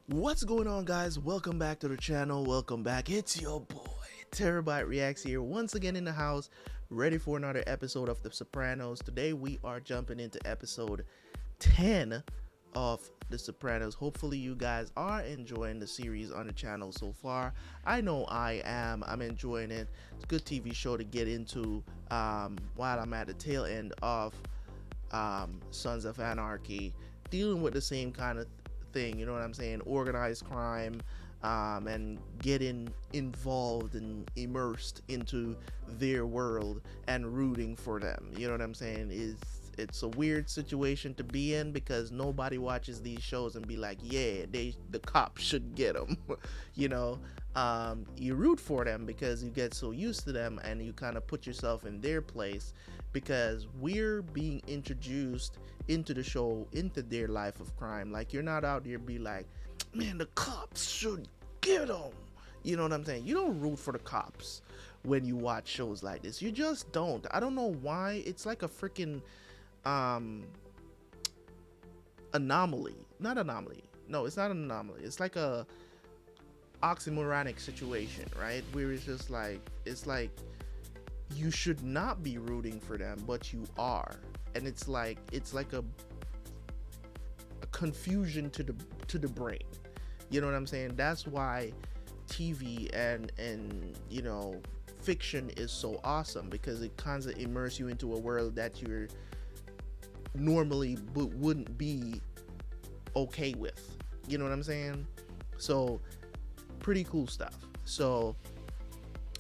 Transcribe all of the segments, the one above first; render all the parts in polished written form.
What's going on, guys? Welcome back to the channel. Welcome back. It's your boy Terabyt Reacts here once again in the house, ready for another episode of The Sopranos. Today we are jumping into episode 10 of The Sopranos. Hopefully you guys are enjoying the series on the channel so far. I know I am. I'm enjoying it. It's a good TV show to get into while I'm at the tail end of Sons of Anarchy, dealing with the same kind of thing, you know what I'm saying, organized crime, and getting involved and immersed into their world and rooting for them, you know what I'm saying. It's a weird situation to be in because nobody watches these shows and be like, yeah, the cops should get them. You know, you root for them because you get so used to them and you kind of put yourself in their place, because we're being introduced into the show, into their life of crime. Like, you're not out there be like, man, the cops should get them. You know what I'm saying? You don't root for the cops when you watch shows like this. You just don't. I don't know why. It's like a freaking anomaly. Not anomaly. No, it's not an anomaly. It's like a oxymoronic situation, right? Where it's just like, it's like you should not be rooting for them, but you are. And it's like a confusion to the brain. You know what I'm saying? That's why TV and you know, fiction is so awesome, because it kind of immerses you into a world that you're normally wouldn't be okay with. You know what I'm saying? So pretty cool stuff. So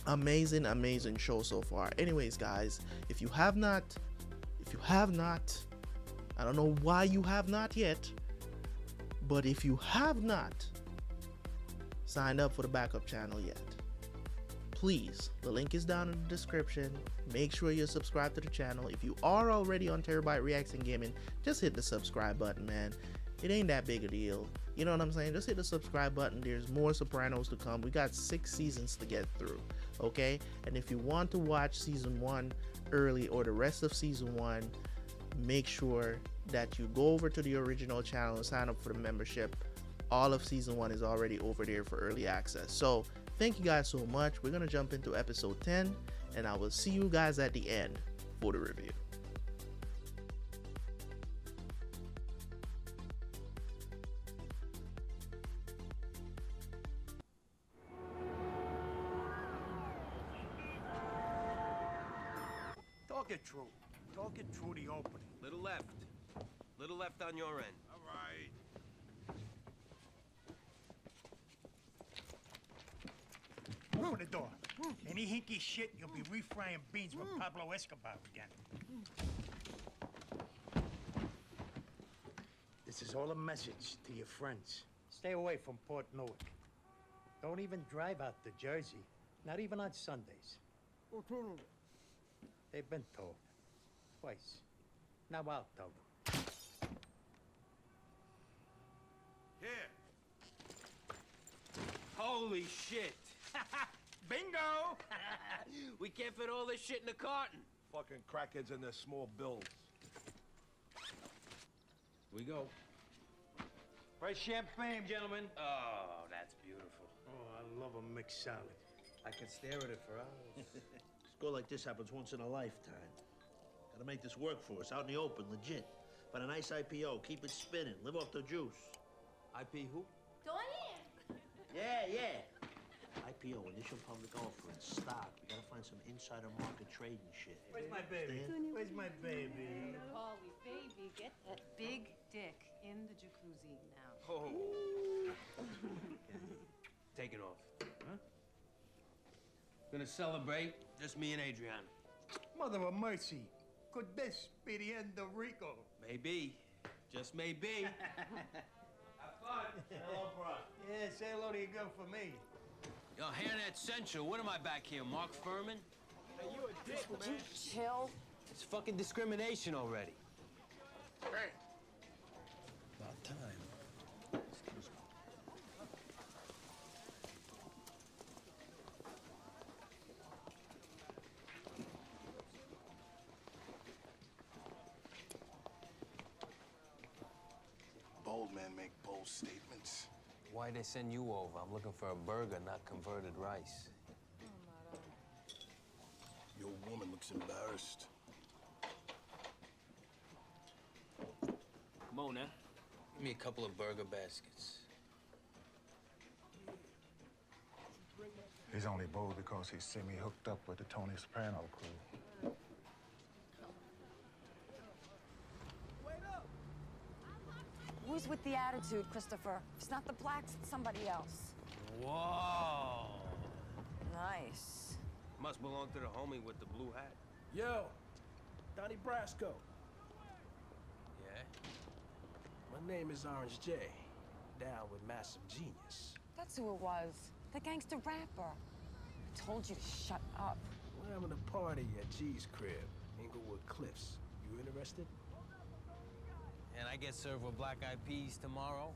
amazing show so far. Anyways, guys, if you have not, I don't know why you have not yet, but if you have not signed up for the backup channel yet, please, the link is down in the description. Make sure you're subscribed to the channel. If you are already on Terabyt Reacts and Gaming, just hit the subscribe button, man. It ain't that big a deal. You know what I'm saying? Just hit the subscribe button. There's more Sopranos to come. We got 6 seasons to get through, okay? And if you want to watch season 1 early, or the rest of season 1, make sure that you go over to the original channel and sign up for the membership. All of season 1 is already over there for early access. So thank you guys so much. We're gonna jump into episode 10, and I will see you guys at the end for the review. Talk it through. Talk it through the opening. Little left. Little left on your end. All right. Open the door. Any hinky shit, you'll be refrying beans with Pablo Escobar again. This is all a message to your friends. Stay away from Port Newark. Don't even drive out to Jersey. Not even on Sundays. They've been told. Twice. Now I'll tell them. Here. Holy shit. Bingo! We can't fit all this shit in a carton. Fucking crackheads and their small bills. We go. Fresh champagne, gentlemen. Oh, that's beautiful. Oh, I love a mixed salad. I could stare at it for hours. Score like this happens once in a lifetime. Gotta make this work for us, out in the open, legit. But a nice IPO, keep it spinning, live off the juice. IP who? Yeah. IPO, initial public offering, stock. We gotta find some insider market trading shit. Where's my baby? Where's my baby? Paulie, baby, get that big dick in the jacuzzi now. Oh. Take it off. Huh? Gonna celebrate, just me and Adriana. Mother of mercy. Could this be the end of Rico? Maybe. Just maybe. Have fun. Hello, bro. Yeah, say hello to your girl for me. Yo, Hairnet Central, what am I back here, Mark Furman? Hey, you a dick, man. Chill. It's fucking discrimination already. Hey. About time. Excuse me. Bold men make bold statements. Why they send you over? I'm looking for a burger, not converted rice. Your woman looks embarrassed. Come on, now. Give me a couple of burger baskets. He's only bold because he see me hooked up with the Tony Soprano crew. Who's with the attitude, Christopher? If it's not the blacks, it's somebody else. Whoa! Nice. Must belong to the homie with the blue hat. Yo, Donnie Brasco. Yeah? My name is Orange J. Down with Massive Genius. That's who it was. The gangster rapper. I told you to shut up. We're having a party at G's crib, Inglewood Cliffs. You interested? And I get served with black-eyed peas tomorrow?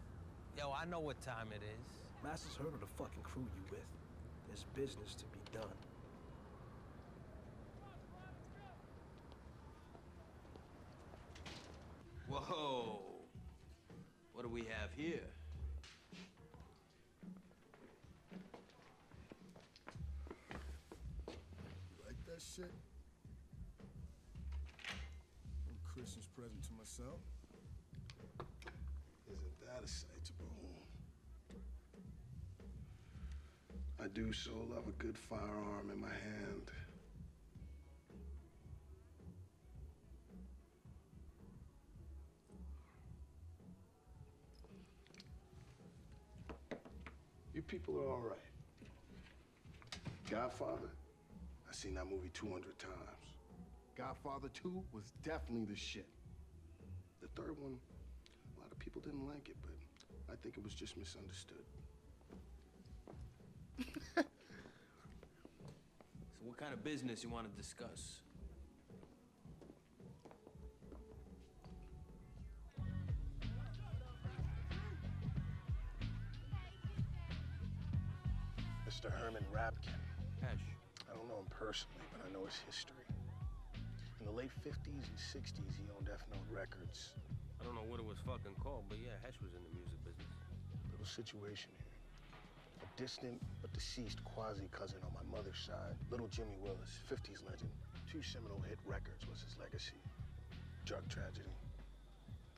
Yo, I know what time it is. Master's heard of the fucking crew you with. There's business to be done. Whoa! What do we have here? You like that shit? Christmas present to myself. Isn't that a sight to behold? I do so love a good firearm in my hand. You people are all right. Godfather, I've seen that movie 200 times. Godfather 2 was definitely the shit. The third one, a lot of people didn't like it, but I think it was just misunderstood. So what kind of business you want to discuss? Mr. Herman Rabkin. Hesh. I don't know him personally, but I know his history. In the late 50s and 60s, he owned F Note Records. I don't know what it was fucking called, but yeah, Hesh was in the music business. Little situation here. A distant but deceased quasi-cousin on my mother's side, Little Jimmy Willis, 50s legend. 2 seminal hit records was his legacy. Drug tragedy.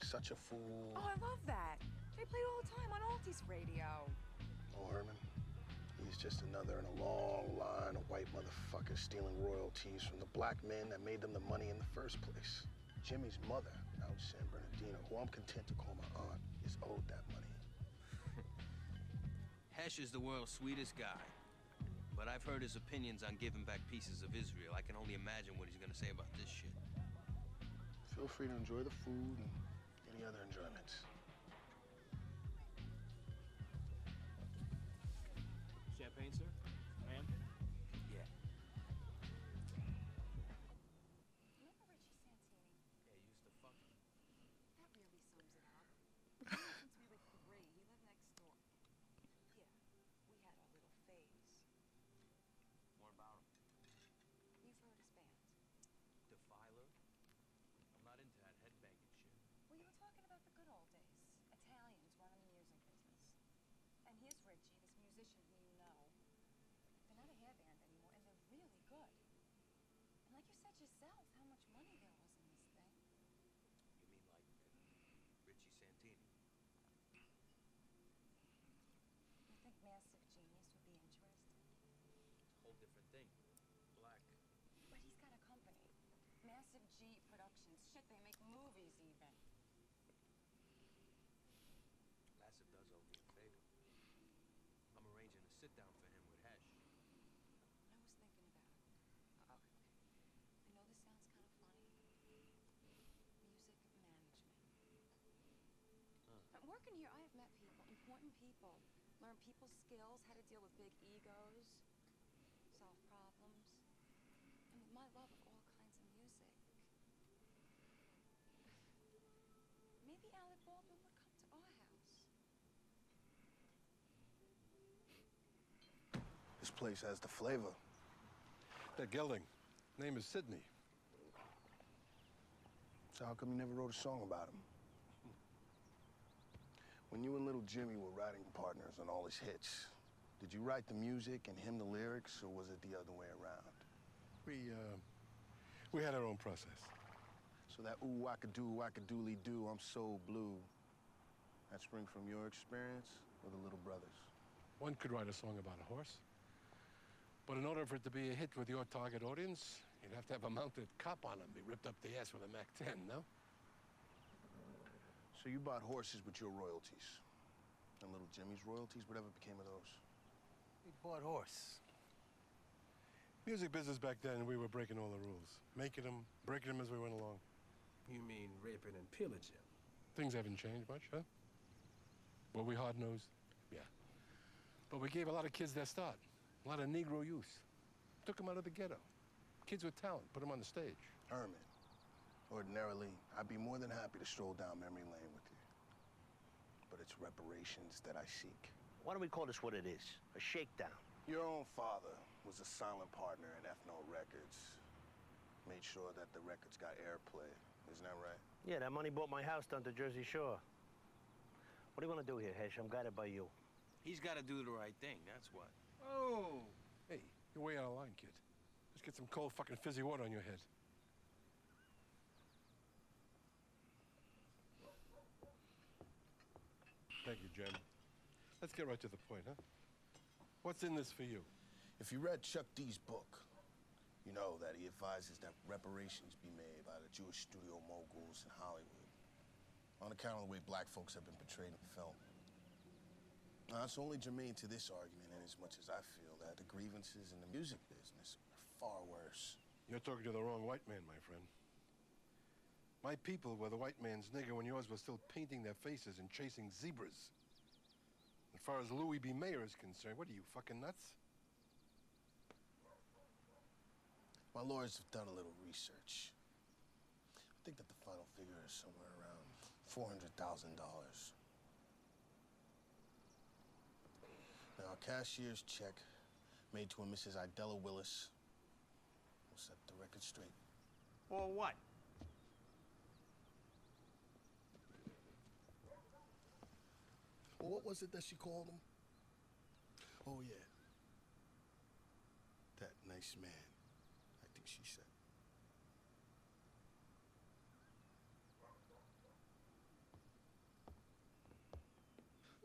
Such a fool. Oh, I love that. They played all the time on Altis radio. Oh, Herman. He's just another in a long line of white motherfuckers stealing royalties from the black men that made them the money in the first place. Jimmy's mother, out in San Bernardino, who I'm content to call my aunt, is owed that money. Hesh is the world's sweetest guy. But I've heard his opinions on giving back pieces of Israel. I can only imagine what he's gonna say about this shit. Feel free to enjoy the food and any other enjoyments. Champagne, sir? Ma'am? Yeah. Remember Richie Santini? Yeah, you used to fuck him. That really sums it up. Since we were 3, he lived next door. Yeah, we had our little phase. More about him. You've heard his band. Defiler? I'm not into that headbanging shit. Well, you were talking about the good old days. Italians running the music business. And here's Richie, this musician who you know. They're not a hair band anymore, and they're really good. And like you said yourself, how much money there was in this thing. You mean like Richie Santini? You think Massive Genius would be interested? Whole different thing. Black. But he's got a company. Massive G Productions. Shit, they make movies even. Massive does owe me a favor. I'm arranging a sit-down for him with Hesh. I was thinking about it. I know this sounds kind of funny. Music management. Working here, I have met people, important people. Learn people's skills, how to deal with big egos, solve problems. And with my love of all kinds of music, maybe Alec Baldwin would come to our house. This place has the flavor. That gelding. Name is Sidney. So how come you never wrote a song about him? When you and little Jimmy were writing partners on all his hits, did you write the music and him the lyrics, or was it the other way around? We had our own process. So that ooh, wackadoodly doo, I'm so blue, that spring from your experience or the little brothers? One could write a song about a horse. But in order for it to be a hit with your target audience, you'd have to have a mounted cop on him, be ripped up the ass with a MAC-10, no? So you bought horses with your royalties. And little Jimmy's royalties, whatever became of those? We bought horse. Music business back then, we were breaking all the rules. Making them, breaking them as we went along. You mean raping and pillaging? Things haven't changed much, huh? Were we hard-nosed? Yeah. But we gave a lot of kids their start. A lot of Negro youth. Took them out of the ghetto. Kids with talent, put them on the stage. Herman, ordinarily, I'd be more than happy to stroll down memory lane with you. But it's reparations that I seek. Why don't we call this what it is? A shakedown. Your own father was a silent partner in Ethno Records. Made sure that the records got airplay. Isn't that right? Yeah, that money bought my house down to Jersey Shore. What do you want to do here, Hesh? I'm guided by you. He's got to do the right thing, that's what. Oh! Hey, you're way out of line, kid. Let's get some cold fucking fizzy water on your head. Thank you, Jen. Let's get right to the point, huh? What's in this for you? If you read Chuck D's book, you know that he advises that reparations be made by the Jewish studio moguls in Hollywood on account of the way black folks have been portrayed in film. Now, it's only germane to this argument in as much as I feel that the grievances in the music business are far worse. You're talking to the wrong white man, my friend. My people were the white man's nigger when yours was still painting their faces and chasing zebras. As far as Louis B. Mayer is concerned, what are you, fucking nuts? My lawyers have done a little research. I think that the final figure is somewhere around $400,000. Now, a cashier's check made to a Mrs. Idella Willis will set the record straight. For what? Well, what was it that she called him? Oh, yeah. That nice man, I think she said.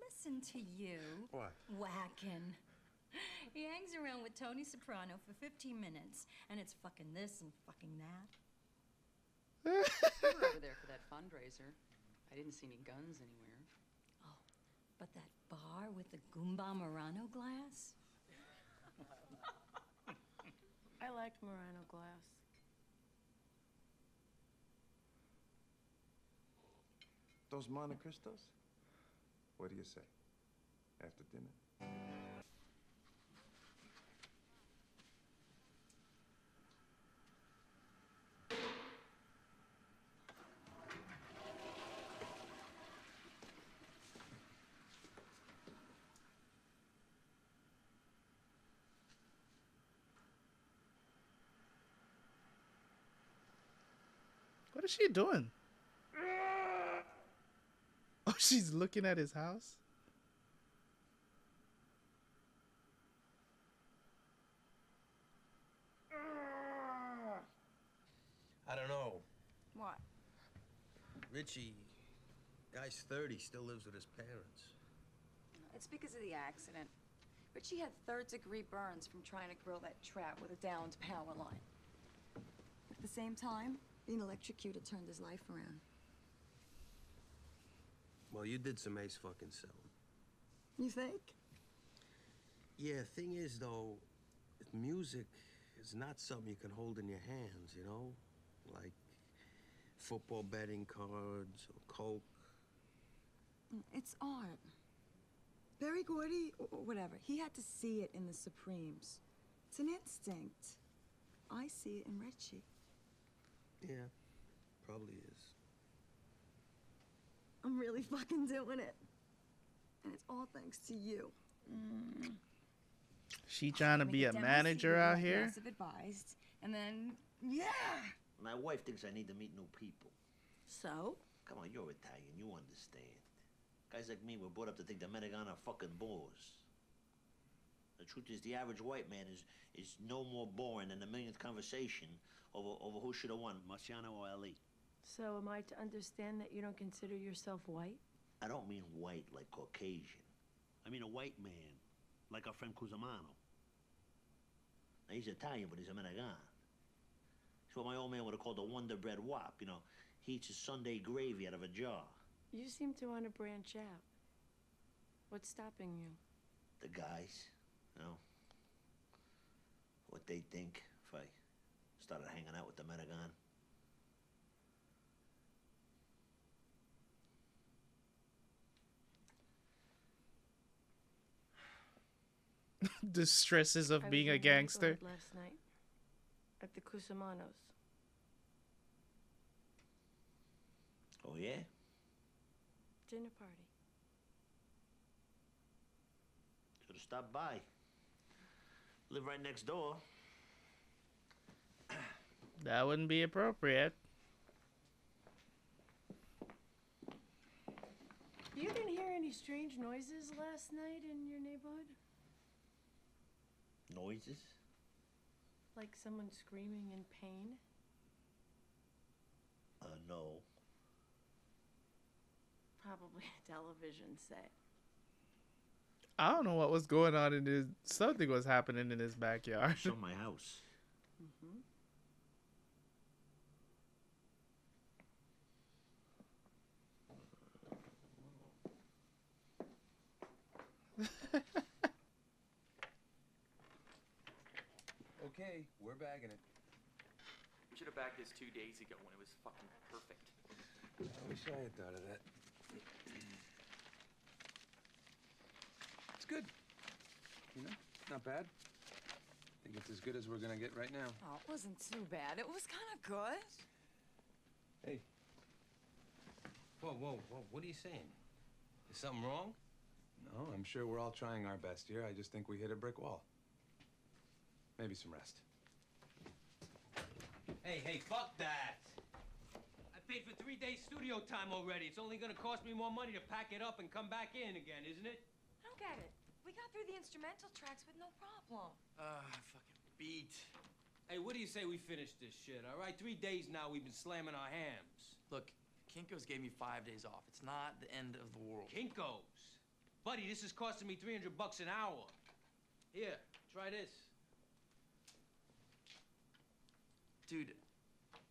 Listen to you. What? Whacking. He hangs around with Tony Soprano for 15 minutes, and it's fucking this and fucking that. We were over there for that fundraiser. I didn't see any guns anywhere. Oh, but that bar with the Goomba Murano glass? I liked Murano glass. Those Monte Cristos? What do you say? After dinner? What is she doing? Oh, she's looking at his house? I don't know. What? Richie, guy's 30, still lives with his parents. It's because of the accident. Richie had third-degree burns from trying to grill that trout with a downed power line. At the same time, being electrocuted turned his life around. Well, you did some ace fucking selling. You think? Yeah, thing is, though, music is not something you can hold in your hands, you know? Like football betting cards or coke. It's art. Barry Gordy, or whatever, he had to see it in the Supremes. It's an instinct. I see it in Richie. Yeah, probably is. I'm really fucking doing it. And it's all thanks to you. She trying to Make be a demo manager CD out like here? Massive advised, and then, yeah. My wife thinks I need to meet new people. So? Come on, you're Italian. You understand. Guys like me were brought up to think the Menegan are fucking bores. The truth is, the average white man is no more boring than the millionth conversation over who should have won, Marciano or Ali. So am I to understand that you don't consider yourself white? I don't mean white like Caucasian. I mean a white man, like our friend Cusimano. Now, he's Italian, but he's a Menegan. It's what my old man would have called a Wonder Bread wop. You know, he eats his Sunday gravy out of a jar. You seem to want to branch out. What's stopping you? The guys, you know, what they think if I started hanging out with the Menegan. The stresses of I being was a in the gangster. neighborhood last night at the Cusimanos. Oh, yeah? Dinner party. Should've stopped by. Live right next door. That wouldn't be appropriate. You didn't hear any strange noises last night in your neighborhood? Noises? Like someone screaming in pain? No. Probably a television set. I don't know what was going on in his. Something was happening in his backyard. It's from my house. Mm-hmm. Okay, we're bagging it. We should have bagged this 2 days ago when it was fucking perfect. I wish I had thought of that. It's good. You know, not bad. I think it's as good as we're gonna get right now. Oh, it wasn't too bad. It was kind of good. Hey. Whoa, whoa, whoa. What are you saying? Is something wrong? No, I'm sure we're all trying our best here. I just think we hit a brick wall. Maybe some rest. Hey, fuck that. I paid for 3 days studio time already. It's only gonna cost me more money to pack it up and come back in again, isn't it? I don't get it. We got through the instrumental tracks with no problem. Fucking beat. Hey, what do you say we finish this shit, all right? 3 days now we've been slamming our hams. Look, Kinko's gave me 5 days off. It's not the end of the world. Kinko's? Buddy, this is costing me $300 an hour. Here, try this. Dude,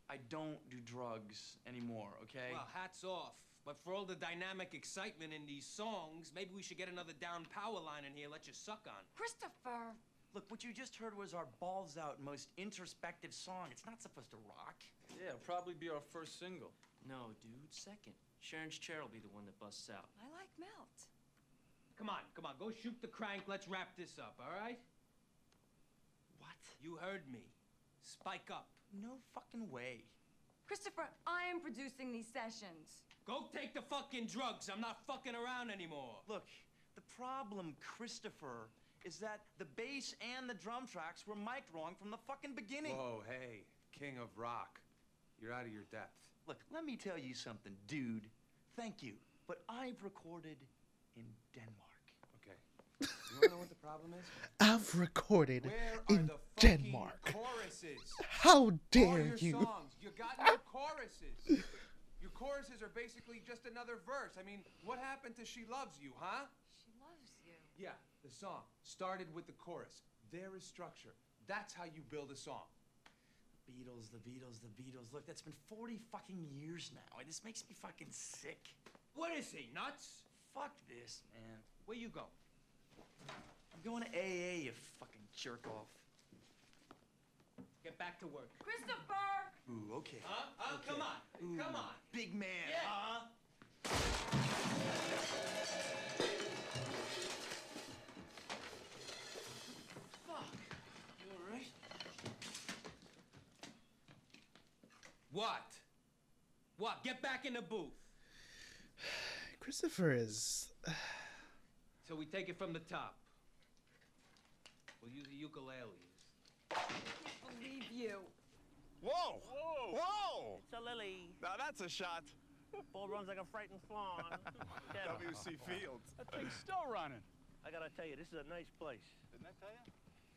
I don't do drugs anymore, okay? Well, hats off. But for all the dynamic excitement in these songs, maybe we should get another down power line in here, let you suck on. Christopher! Look, what you just heard was our balls out, most introspective song. It's not supposed to rock. Yeah, it'll probably be our first single. No, dude, second. Sharon's chair will be the one that busts out. I like Melt. Come on, go shoot the crank. Let's wrap this up, all right? What? You heard me. Spike up. No fucking way. Christopher, I am producing these sessions. Go take the fucking drugs. I'm not fucking around anymore. Look, the problem, Christopher, is that the bass and the drum tracks were mic'd wrong from the fucking beginning. Whoa, hey, king of rock. You're out of your depth. Look, let me tell you something, dude. Thank you, but I've recorded in Denmark. Okay. You wanna know what the problem is? I've recorded Where are in the fucking Denmark. choruses? How All dare your you? songs, you got no choruses. Your choruses are basically just another verse. I mean, what happened to She Loves You, huh? She loves you. Yeah, the song started with the chorus. There is structure. That's how you build a song. The Beatles, the Beatles, the Beatles. Look, that's been 40 fucking years now, and this makes me fucking sick. What is he, nuts? Fuck this, man. Where you go? I'm going to AA, you fucking jerk off. Get back to work. Christopher! Ooh, okay. Huh? Okay. Come on. Ooh, Come on. Big man, Yeah. huh? Fuck. You all right? What? Get back in the booth. Christopher is. So we take it from the top. We'll use the ukuleles. I can't believe you. Whoa! Whoa! Whoa! It's a lily. Now that's a shot. Ball runs like a frightened fawn. WC Fields. That thing's still running. I gotta tell you, this is a nice place. Didn't I tell you?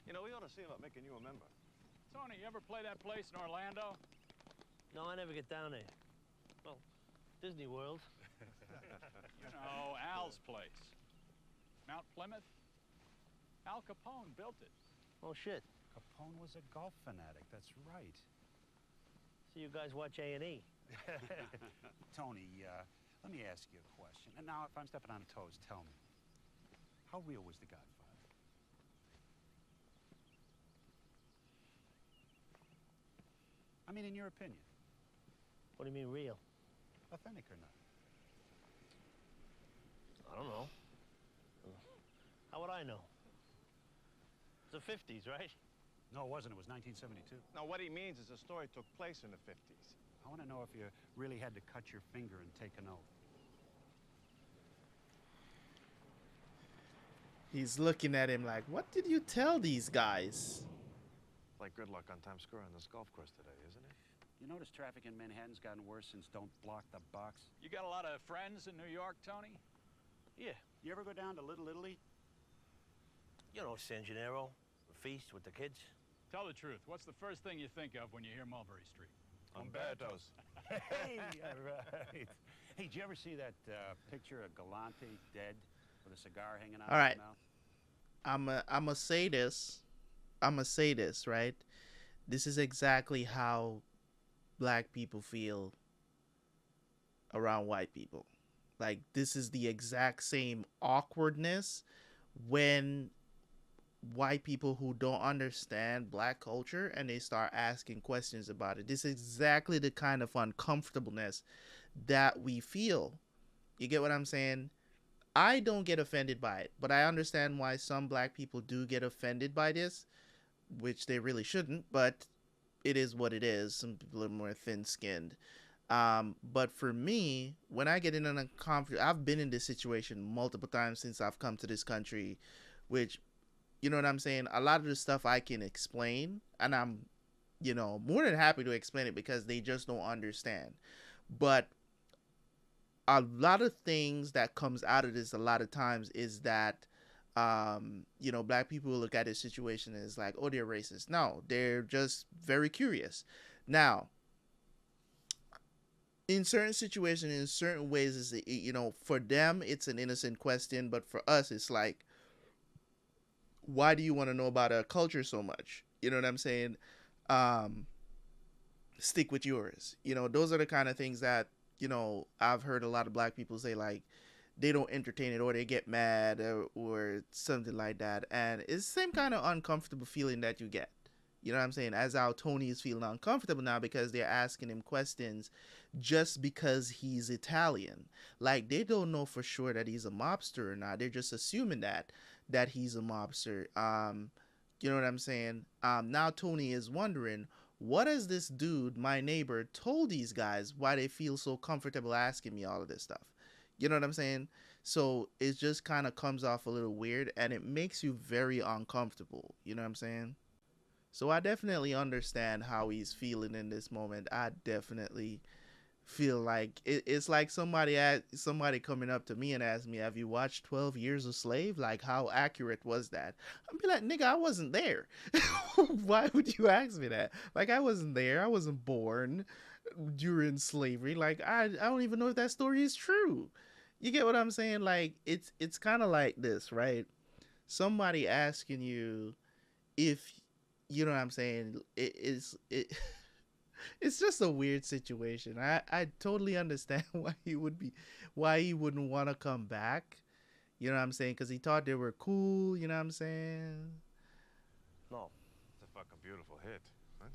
You know, we ought to see about making you a member. Tony, you ever play that place in Orlando? No, I never get down there. Well, Disney World. You know, Al's place. Mount Plymouth. Al Capone built it. Oh, shit. Capone was a golf fanatic, that's right. So you guys watch A&E. Tony, let me ask you a question. And now, if I'm stepping on toes, tell me. How real was The Godfather? I mean, in your opinion. What do you mean, real? Authentic or not? I don't know. How would I know? It's the 50s, right? No, it wasn't. It was 1972. No, what he means is the story took place in the 50s. I want to know if you really had to cut your finger and take an oath. He's looking at him like, what did you tell these guys? Like good luck on Times Square on this golf course today, isn't it? You notice traffic in Manhattan's gotten worse since Don't Block the Box? You got a lot of friends in New York, Tony? Yeah. You ever go down to Little Italy? You know, San Gennaro, the feast with the kids. Tell the truth. What's the first thing you think of when you hear Mulberry Street? Umberto's. Hey, all right. Hey, did you ever see that picture of Galante dead with a cigar hanging out All right. of his mouth? I'ma say this. I'ma say this, right? This is exactly how black people feel around white people. Like, this is the exact same awkwardness when white people who don't understand black culture and they start asking questions about it. This is exactly the kind of uncomfortableness that we feel. You get what I'm saying? I don't get offended by it, but I understand why some black people do get offended by this, which they really shouldn't, but it is what it is. Some people are more thin-skinned. But for me, when I get in an uncomfortable, I've been in this situation multiple times since I've come to this country, which, you know what I'm saying? A lot of the stuff I can explain, and I'm, you know, more than happy to explain it because they just don't understand. But a lot of things that comes out of this a lot of times is that, you know, black people look at this situation as like, oh, they're racist. No, they're just very curious. Now, in certain situations, in certain ways, is, you know, for them, it's an innocent question. But for us, it's like, why do you want to know about our culture so much? You know what I'm saying? Stick with yours. You know, those are the kind of things that, you know, I've heard a lot of black people say, like, they don't entertain it or they get mad or something like that. And it's the same kind of uncomfortable feeling that you get. You know what I'm saying? As how Tony is feeling uncomfortable now because they're asking him questions just because he's Italian. Like, they don't know for sure that he's a mobster or not. They're just assuming that he's a mobster. You know what I'm saying? Now Tony is wondering, what has this dude, my neighbor, told these guys why they feel so comfortable asking me all of this stuff? You know what I'm saying? So it just kind of comes off a little weird and it makes you very uncomfortable. You know what I'm saying? So I definitely understand how he's feeling in this moment. I definitely feel like it's like somebody coming up to me and ask me, have you watched 12 Years a Slave? Like, how accurate was that? I'd be like, nigga, I wasn't there. Why would you ask me that? Like, I wasn't there. I wasn't born during slavery. Like, I don't even know if that story is true. You get what I'm saying? Like, it's kind of like this, right? Somebody asking you if, you know what I'm saying? It's just a weird situation. I totally understand why he wouldn't want to come back. You know what I'm saying? Because he thought they were cool. You know what I'm saying? No. It's a fucking beautiful hit. Huh?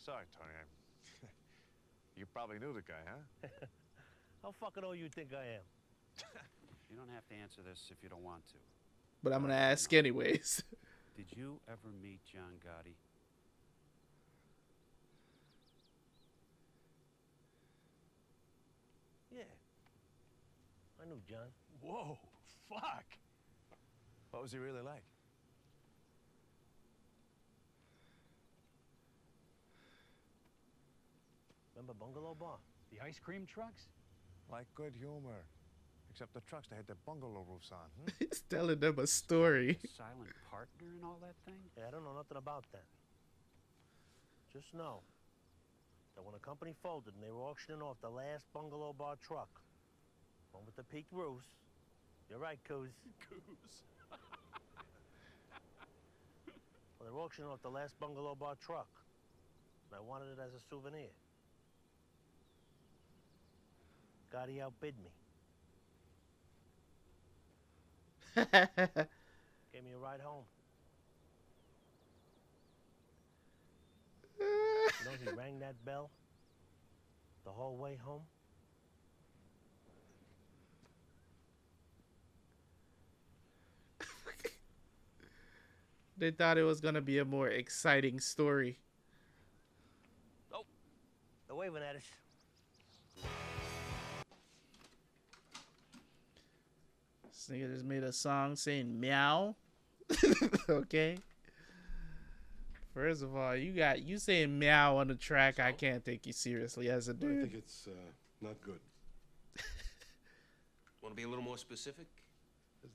Sorry, Tony. You probably knew the guy, huh? How fucking old you think I am? You don't have to answer this if you don't want to. But I'm going to ask anyways. Did you ever meet John Gotti? Yeah. I knew John. Whoa, fuck. What was he really like? Remember Bungalow Bar? The ice cream trucks? Like good humor. Except the trucks, they had their bungalow roofs on. He's telling them a story. Silent partner and all that thing? Yeah, I don't know nothing about that. Just know that when a company folded and they were auctioning off the last Bungalow Bar truck, one with the peaked roofs, you're right, Coos. Goose. Well, they were auctioning off the last Bungalow Bar truck, and I wanted it as a souvenir. Gotti outbid me. Gave me a ride home. You know, he rang that bell the whole way home. They thought it was gonna be a more exciting story. Oh, they're waving at us. This nigga just made a song saying meow. Okay. First of all, you saying meow on the track, I can't take you seriously as a I dude. think it's not good. Want to be a little more specific?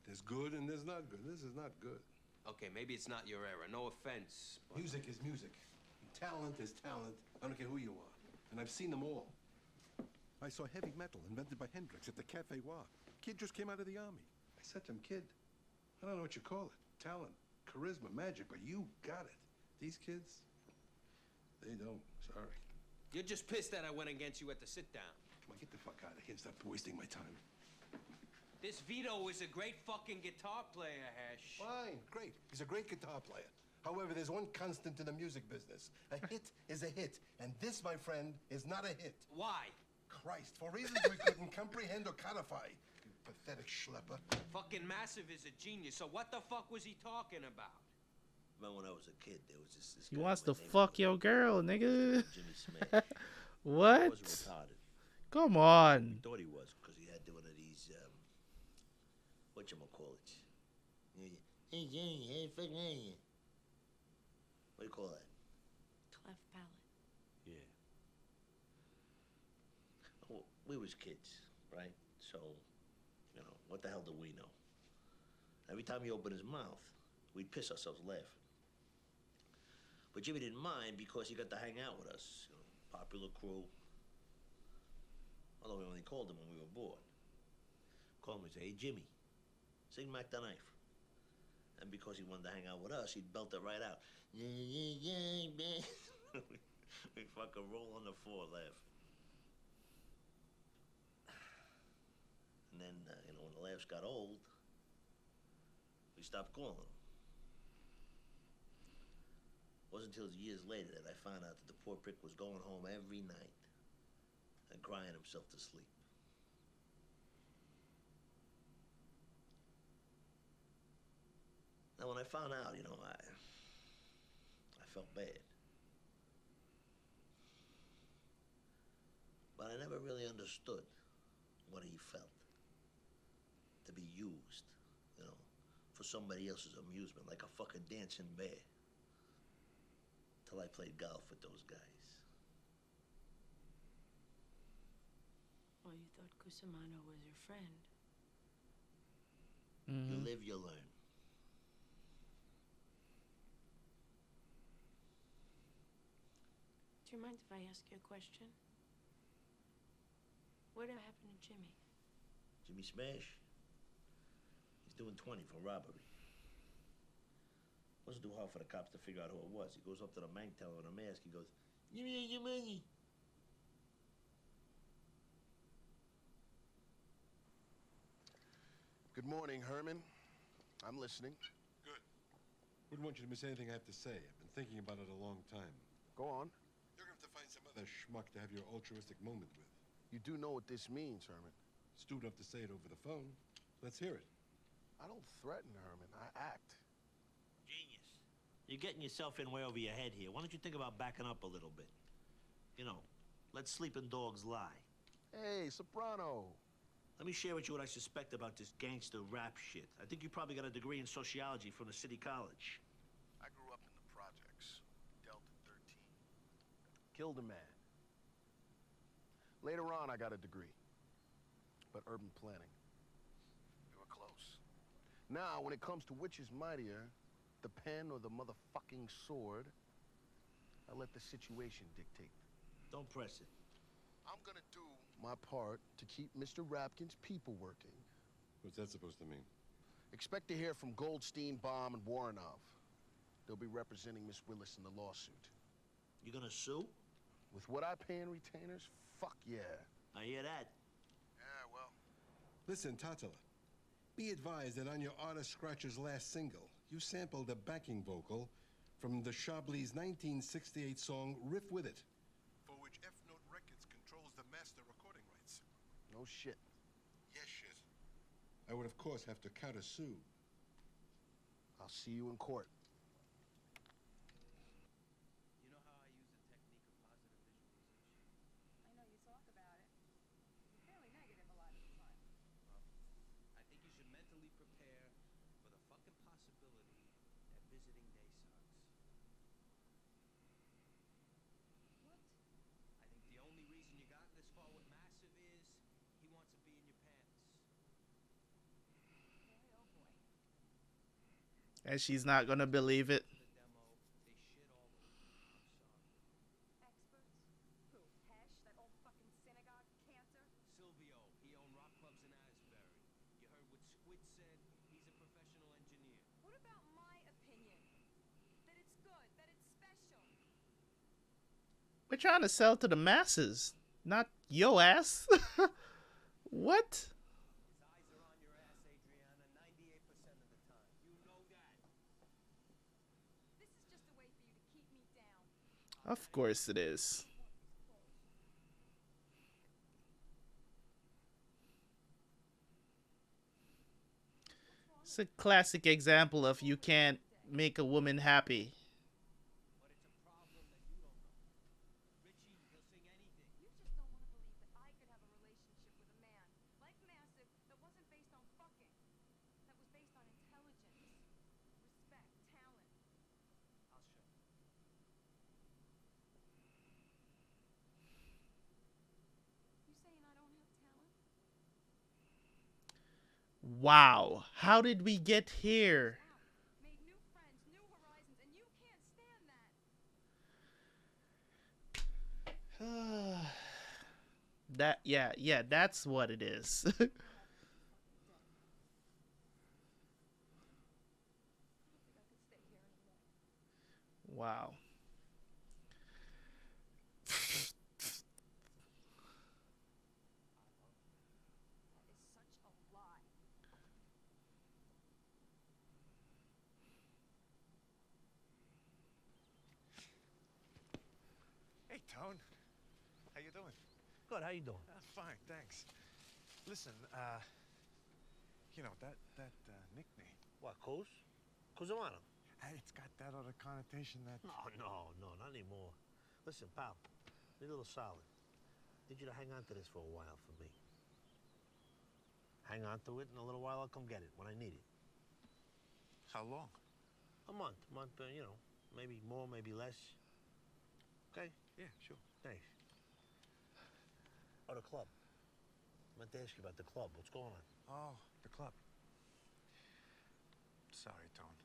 There's good and there's not good. This is not good. Okay, maybe it's not your era. No offense. But... Music is music. Talent is talent. I don't care who you are. And I've seen them all. I saw heavy metal invented by Hendrix at the Cafe Wa. Kid just came out of the army. I said to him, kid, I don't know what you call it. Talent, charisma, magic, but you got it. These kids, they don't. Sorry. You're just pissed that I went against you at the sit-down. Come on, get the fuck out of here and stop wasting my time. This Vito is a great fucking guitar player, Hesh. Fine, great. He's a great guitar player. However, there's one constant in the music business. A hit is a hit, and this, my friend, is not a hit. Why? Christ, for reasons we couldn't comprehend or codify. You pathetic schlepper. Fucking Massive is a genius, so what the fuck was he talking about? Remember when I was a kid, there was this He guy wants by to the name fuck your girl, nigga. Jimmy Smash. What? He wasn't retarded. Come on. He thought he was, because he had one of these, whatchamacallit. Hey, Jimmy, hey, fucking are you? What do you call that? Cleft palate. Yeah. Well, we was kids, right? So, you know, what the hell do we know? Every time he opened his mouth, we'd piss ourselves laughing. But Jimmy didn't mind because he got to hang out with us. You know, popular crew. Although we only called him when we were bored. Call him and say, hey, Jimmy, sing Mac the Knife. And because he wanted to hang out with us, he'd belt it right out. Yeah, yeah, yeah, man. We fucking roll on the floor laughing. And then, you know, when the laughs got old, we stopped calling him. It wasn't until years later that I found out that the poor prick was going home every night and crying himself to sleep. Now, when I found out, you know, I felt bad. But I never really understood what he felt. To be used, you know, for somebody else's amusement, like a fucking dancing bear. Till I played golf with those guys. Well, you thought Cusimano was your friend. You live, you learn. Do you mind if I ask you a question? Whatever happened to Jimmy? Jimmy Smash? He's doing 20 for robbery. Wasn't too hard for the cops to figure out who it was. He goes up to the bank teller with a mask. He goes, "Give me your money." Good morning, Herman. I'm listening. Good. Wouldn't want you to miss anything I have to say. I've been thinking about it a long time. Go on. You're going to have to find some other schmuck to have your altruistic moment with. You do know what this means, Herman. Stupid enough to say it over the phone. Let's hear it. I don't threaten, Herman. I act. Genius. You're getting yourself in way over your head here. Why don't you think about backing up a little bit? You know, let sleeping dogs lie. Hey, Soprano. Let me share with you what I suspect about this gangster rap shit. I think you probably got a degree in sociology from the city college. I grew up in the projects. Delta 13. Killed a man. Later on, I got a degree. But urban planning. We were close. Now, when it comes to which is mightier, the pen or the motherfucking sword, I let the situation dictate. Don't press it. I'm gonna do my part to keep Mr. Rapkin's people working. What's that supposed to mean? Expect to hear from Goldstein, Baum, and Warrenov. They'll be representing Miss Willis in the lawsuit. You gonna sue? With what I pay in retainers? Fuck yeah. I hear that. Yeah, well. Listen, Tatala. Be advised that on your Artist Scratcher's last single, you sampled a backing vocal from the Chablis' 1968 song Riff With It, for which F-Note Records controls the master recording rights. No shit. Yes, shit. I would, of course, have to counter-sue. I'll see you in court. You know how I use the technique of positive visualization? I know you talk about it. You're fairly negative a lot of the time. Well, I think you should mentally prepare for the fucking possibility that visiting day sucks. What? I think the only reason you got this far with Massive is he wants to be in your pants. Boy, oh boy. And she's not gonna believe it. The demo, they shit all over me. I'm sorry. Experts? Who? Hesh? That old fucking synagogue cancer? Silvio, he owned rock clubs in Asbury. You heard what Squid said? He's a professional engineer. What about my opinion? That it's good, that it's special. We're trying to sell to the masses, not yo ass. What? His eyes are on your ass, Adriana, 98% of the time. You know that. This is just a way for you to keep me down. Of course it is. It's a classic example of you can't make a woman happy. But it's a problem that you don't know. Richie, he'll sing anything. You just don't want to believe that I could have a relationship with a man like Massive that wasn't based on fucking. That was based on intelligence, respect, talent. I'll show you. You saying I don't have talent? Wow, how did we get here? Made new friends, new horizons, and you can't stand that. Yeah, that's what it is. Wow. That is such a lie. Hey, Tone. How you doing? Good, how you doing? Fine, thanks. Listen, you know, that nickname. What, Kuz? Kuzamano? It's got that other connotation that... No, not anymore. Listen, pal, be a little solid. Need you to hang on to this for a while for me. Hang on to it, in a little while I'll come get it when I need it. How long? A month, you know, maybe more, maybe less. Okay? Yeah, sure. Thanks. Oh, the club. I meant to ask you about the club. What's going on? Oh, the club. Sorry, Tone.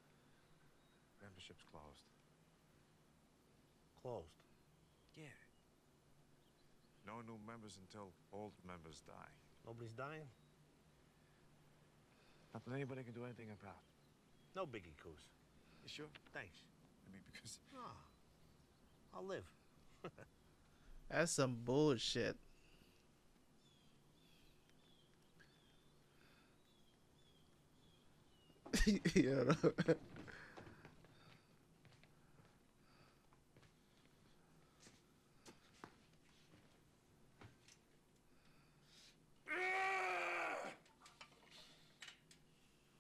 Membership's closed. Closed? Yeah. No new members until old members die. Nobody's dying? Nothing anybody can do anything about. No biggie, Kuz. You sure? Thanks. I mean, because... I'll live. That's some bullshit. Yeah.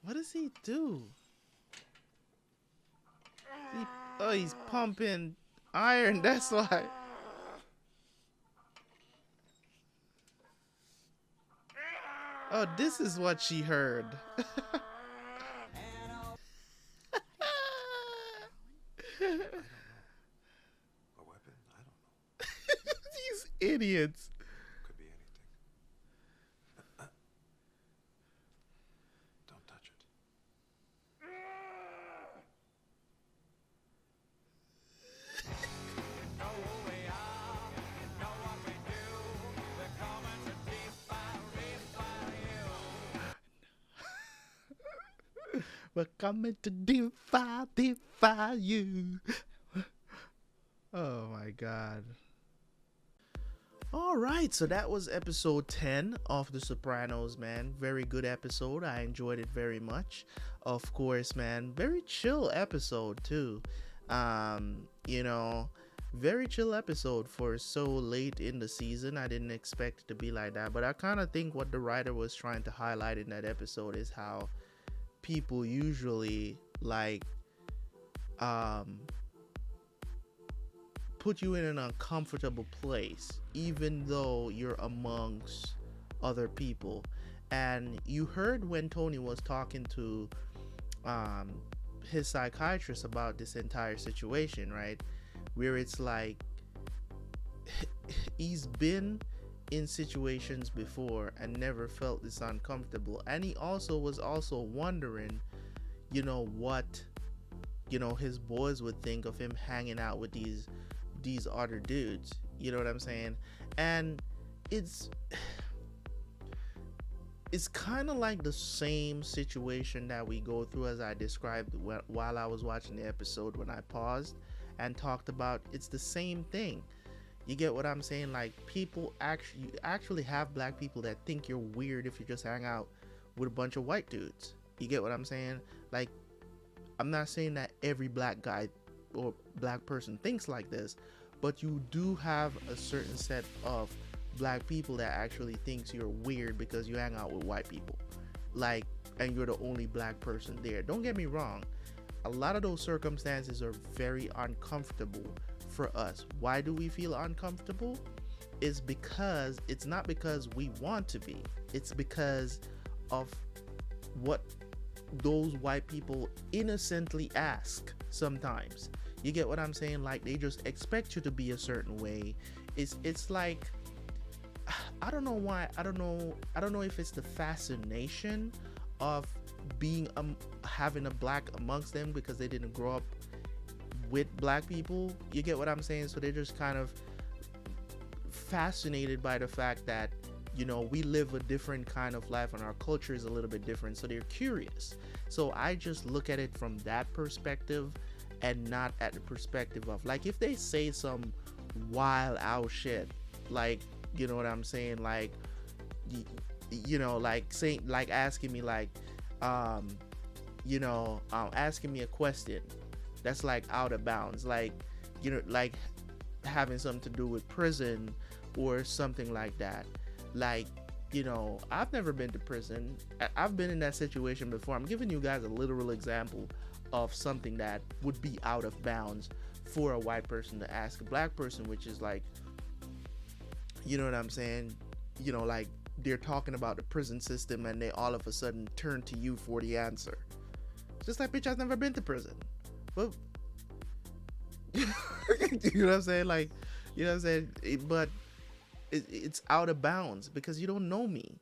What does he do? Oh, he's pumping iron, that's why. Oh, this is what she heard. A weapon? I don't know. These idiots. Could We're coming to defy you. Oh my god. Alright, so that was episode 10 of The Sopranos, man. Very good episode. I enjoyed it very much. Of course, man. Very chill episode too. You know, very chill episode for so late in the season. I didn't expect it to be like that, but I kind of think what the writer was trying to highlight in that episode is how people usually like put you in an uncomfortable place even though you're amongst other people. And you heard when Tony was talking to his psychiatrist about this entire situation, right, where it's like he's been in situations before and never felt this uncomfortable. And he also was wondering, you know, what, you know, his boys would think of him hanging out with these other dudes, you know what I'm saying? And it's kind of like the same situation that we go through as I described while I was watching the episode when I paused and talked about. It's the same thing. You get what I'm saying? Like, people actually have black people that think you're weird if you just hang out with a bunch of white dudes. You get what I'm saying? Like, I'm not saying that every black guy or black person thinks like this, but you do have a certain set of black people that actually thinks you're weird because you hang out with white people, like, and you're the only black person there. Don't get me wrong, a lot of those circumstances are very uncomfortable for us. Why do we feel uncomfortable? It's because it's not because we want to be, it's because of what those white people innocently ask sometimes. You get what I'm saying? Like, they just expect you to be a certain way. It's like, I don't know why. I don't know if it's the fascination of being having a black amongst them because they didn't grow up with black people. You get what I'm saying? So they're just kind of fascinated by the fact that, you know, we live a different kind of life and our culture is a little bit different. So they're curious. So I just look at it from that perspective and not at the perspective of, like, if they say some wild out shit, like, you know what I'm saying, like, you know, like saying, like asking me like, you know, asking me a question that's like out of bounds, like, you know, like having something to do with prison or something like that. Like, you know, I've never been to prison. I've been in that situation before. I'm giving you guys a literal example of something that would be out of bounds for a white person to ask a black person, which is like, you know what I'm saying, you know, like they're talking about the prison system and they all of a sudden turn to you for the answer. It's just like, bitch, I've never been to prison. Well, you know what I'm saying? Like, you know what I'm saying? But it's out of bounds because you don't know me.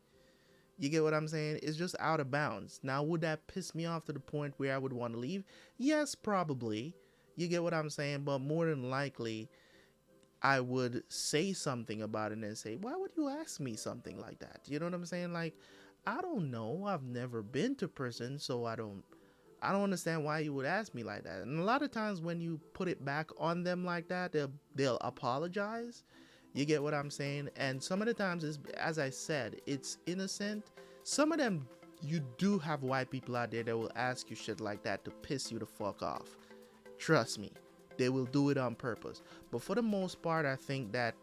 You get what I'm saying? It's just out of bounds. Now, would that piss me off to the point where I would want to leave? Yes, probably. You get what I'm saying? But more than likely, I would say something about it and say, why would you ask me something like that? You know what I'm saying? Like, I don't know. I've never been to prison, so I don't understand why you would ask me like that. And a lot of times when you put it back on them like that, they'll apologize. You get what I'm saying? And some of the times, as I said, it's innocent. Some of them, you do have white people out there that will ask you shit like that to piss you the fuck off. Trust me, they will do it on purpose. But for the most part, I think that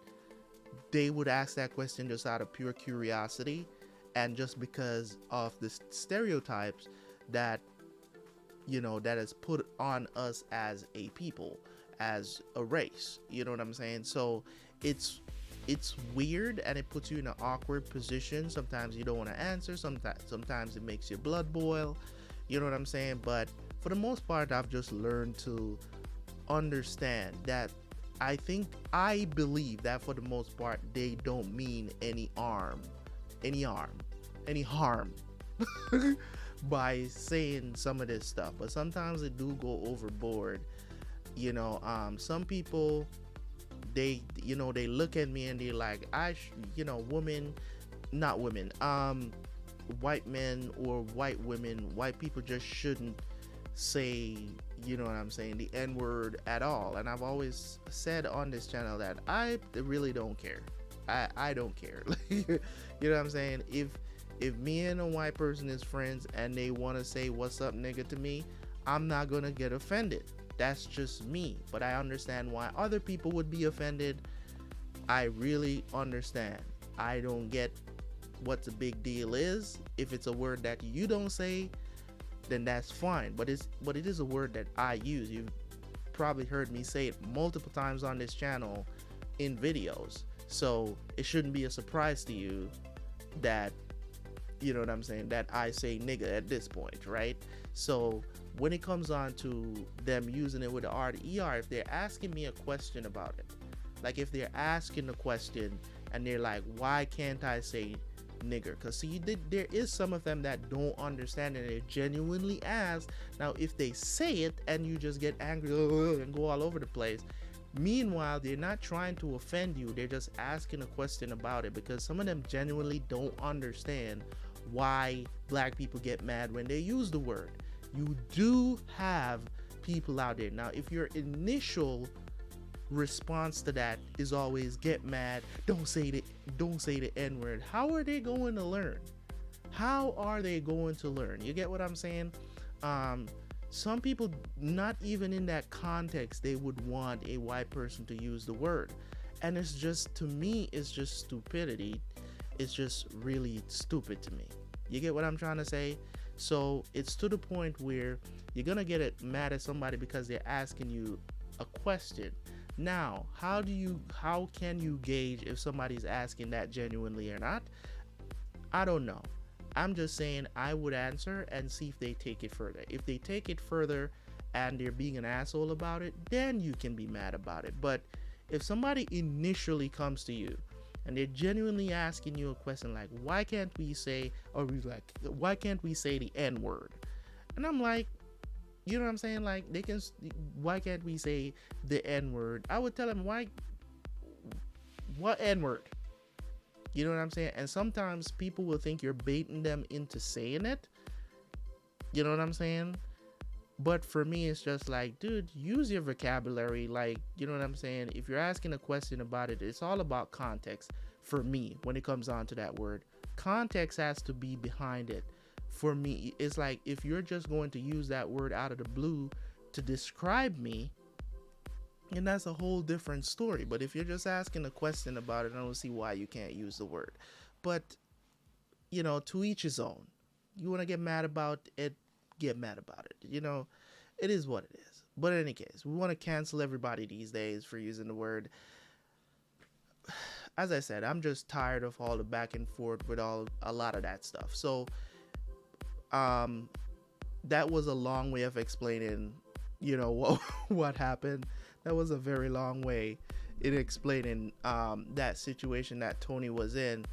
they would ask that question just out of pure curiosity and just because of the stereotypes that, you know, that is put on us as a people, as a race. You know what I'm saying? So it's weird and it puts you in an awkward position. Sometimes you don't want to answer. Sometimes it makes your blood boil. You know what I'm saying? But for the most part, I've just learned to understand that I believe that for the most part, they don't mean any harm by saying some of this stuff. But sometimes they do go overboard. You know, some people, they look at me and they're like, not women, white men or white women, white people just shouldn't say, you know what I'm saying, the N-word at all. And I've always said on this channel that I really don't care. I don't care. You know what I'm saying? If me and a white person is friends and they want to say what's up nigga to me, I'm not gonna get offended. That's just me. But I understand why other people would be offended. I really understand. I don't get what the big deal is. If it's a word that you don't say, then that's fine. But it is a word that I use. You've probably heard me say it multiple times on this channel in videos. So it shouldn't be a surprise to you that, you know what I'm saying, that I say nigga at this point, right? So when it comes on to them using it with the R to ER, if they're asking me a question about it, like if they're asking a question and they're like, why can't I say nigger? Because see, there is some of them that don't understand and they genuinely ask. Now if they say it and you just get angry and go all over the place, meanwhile they're not trying to offend you, they're just asking a question about it, because some of them genuinely don't understand why black people get mad when they use the word. You do have people out there. Now if your initial response to that is always get mad, don't say the N-word, how are they going to learn? How are they going to learn? You get what I'm saying? Some people, not even in that context, they would want a white person to use the word. And it's just, to me, it's just stupidity. It's just really stupid to me. You get what I'm trying to say? So it's to the point where you're gonna get mad at somebody because they're asking you a question. Now, how can you gauge if somebody's asking that genuinely or not? I don't know. I'm just saying I would answer and see if they take it further. If they take it further and they're being an asshole about it, then you can be mad about it. But if somebody initially comes to you and they're genuinely asking you a question like, why can't we say, or why can't we say the N-word? And I'm like, you know what I'm saying? Like, why can't we say the N-word? I would tell them, what N-word? You know what I'm saying? And sometimes people will think you're baiting them into saying it. You know what I'm saying? But for me, it's just like, dude, use your vocabulary. Like, you know what I'm saying? If you're asking a question about it, it's all about context for me when it comes on to that word. Context has to be behind it. For me, it's like, if you're just going to use that word out of the blue to describe me, and that's a whole different story. But if you're just asking a question about it, I don't see why you can't use the word. But, you know, to each his own. You want to get mad about it, get mad about it. You know, it is what it is. But in any case, we want to cancel everybody these days for using the word. As I said, I'm just tired of all the back and forth with a lot of that stuff. So, that was a long way of explaining, you know, what happened. That was a very long way in explaining that situation that Tony was in.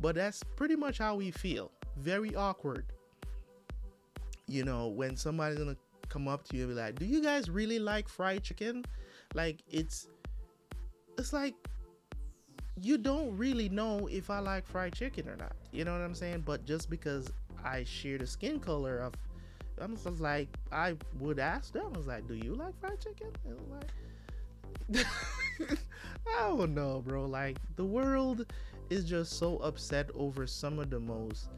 But that's pretty much how we feel. Very awkward. You know, when somebody's gonna come up to you and be like, do you guys really like fried chicken? Like, it's like, you don't really know if I like fried chicken or not. You know what I'm saying? But just because I share the skin color of, I'm just like, I would ask them, I was like, do you like fried chicken? And like, I don't know, bro. Like, the world is just so upset over some of the most,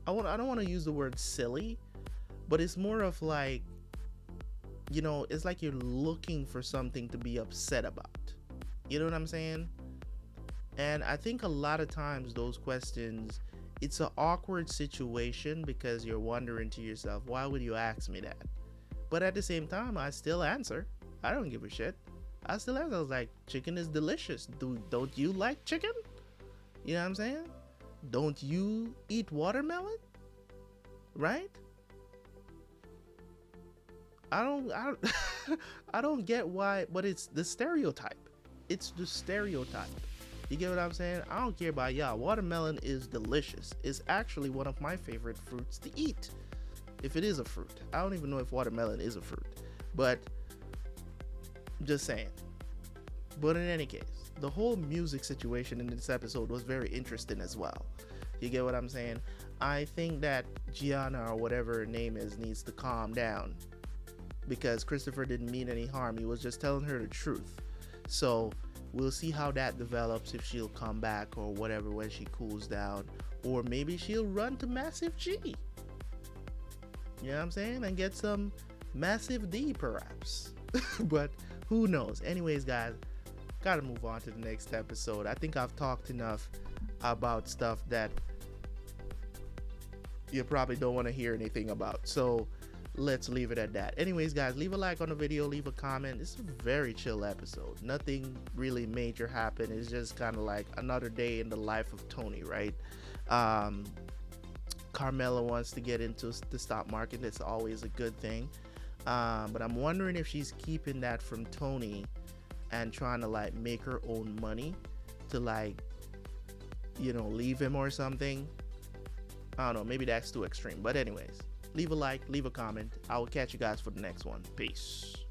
I don't want to use the word silly, but it's more of like, you know, it's like you're looking for something to be upset about. You know what I'm saying? And I think a lot of times those questions, it's an awkward situation because you're wondering to yourself, why would you ask me that? But at the same time, I still answer. I don't give a shit. I still answer. I was like, chicken is delicious. Don't you like chicken? You know what I'm saying? Don't you eat watermelon? Right? I don't I don't get why, but it's the stereotype. It's the stereotype. You get what I'm saying? I don't care about y'all. Watermelon is delicious. It's actually one of my favorite fruits to eat. If it is a fruit. I don't even know if watermelon is a fruit. But just saying. But in any case, the whole music situation in this episode was very interesting as well. You get what I'm saying? I think that Gianna, or whatever her name is, needs to calm down, because Christopher didn't mean any harm. He was just telling her the truth. So we'll see how that develops, if she'll come back or whatever when she cools down, or maybe she'll run to Massive G. You know what I'm saying? And get some Massive D perhaps. But who knows? Anyways, guys, gotta move on to the next episode. I think I've talked enough about stuff that you probably don't want to hear anything about. So let's leave it at that. Anyways, guys, leave a like on the video, leave a comment. It's a very chill episode. Nothing really major happened. It's just kind of like another day in the life of Tony, right? Carmela wants to get into the stock market. That's always a good thing. But I'm wondering if she's keeping that from Tony and trying to like make her own money to, like, you know, leave him or something. I don't know, maybe that's too extreme. But anyways, leave a like, leave a comment. I will catch you guys for the next one. Peace.